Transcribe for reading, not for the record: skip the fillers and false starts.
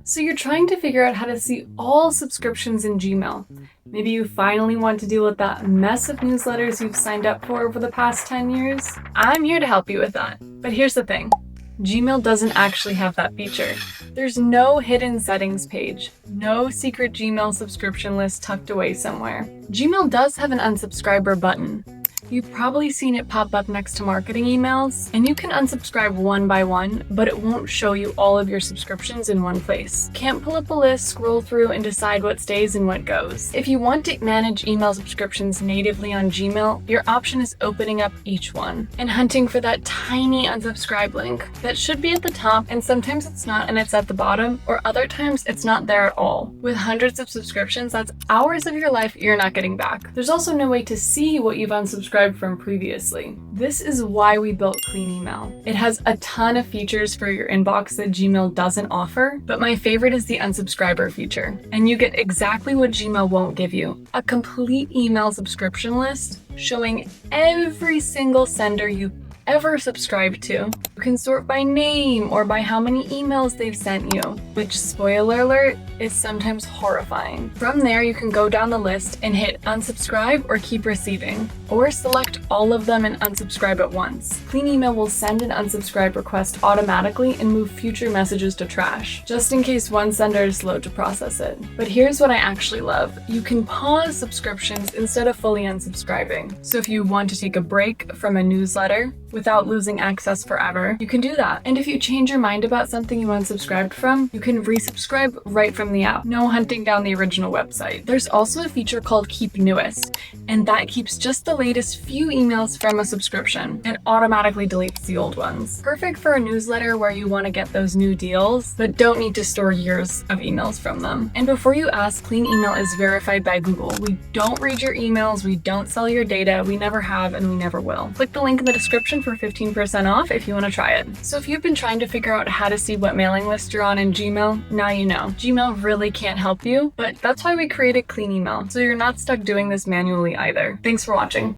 So you're trying to figure out how to see all subscriptions in Gmail. Maybe you finally want to deal with that mess of newsletters you've signed up for over the past 10 years. I'm here to help you with that. But here's the thing. Gmail doesn't actually have that feature. There's no hidden settings page, no secret Gmail subscription list tucked away somewhere. Gmail does have an unsubscriber button. You've probably seen it pop up next to marketing emails, and you can unsubscribe one by one, but it won't show you all of your subscriptions in one place. Can't pull up a list, scroll through, and decide what stays and what goes. If you want to manage email subscriptions natively on Gmail, your option is opening up each one and hunting for that tiny unsubscribe link that should be at the top, and sometimes it's not and it's at the bottom, or other times it's not there at all. With hundreds of subscriptions, that's hours of your life you're not getting back. There's also no way to see what you've unsubscribed from previously. This is why we built Clean Email. It has a ton of features for your inbox that Gmail doesn't offer, but my favorite is the unsubscriber feature. And you get exactly what Gmail won't give you: a complete email subscription list showing every single sender you ever subscribed to. You can sort by name or by how many emails they've sent you, which, spoiler alert, is sometimes horrifying. From there, you can go down the list and hit unsubscribe or keep receiving, or select all of them and unsubscribe at once. Clean Email will send an unsubscribe request automatically and move future messages to trash, just in case one sender is slow to process it. But here's what I actually love. You can pause subscriptions instead of fully unsubscribing. So if you want to take a break from a newsletter without losing access forever, you can do that. And if you change your mind about something you unsubscribed from, you can resubscribe right from the app. No hunting down the original website. There's also a feature called Keep Newest, and that keeps just the latest few emails from a subscription and automatically deletes the old ones. Perfect for a newsletter where you want to get those new deals, but don't need to store years of emails from them. And before you ask, Clean Email is verified by Google. We don't read your emails, we don't sell your data, we never have, and we never will. Click the link in the description for 15% off if you want to try it. So if you've been trying to figure out how to see what mailing list you're on in Gmail, now you know. Gmail really can't help you, but that's why we created Clean Email, so you're not stuck doing this manually either. Thanks for watching.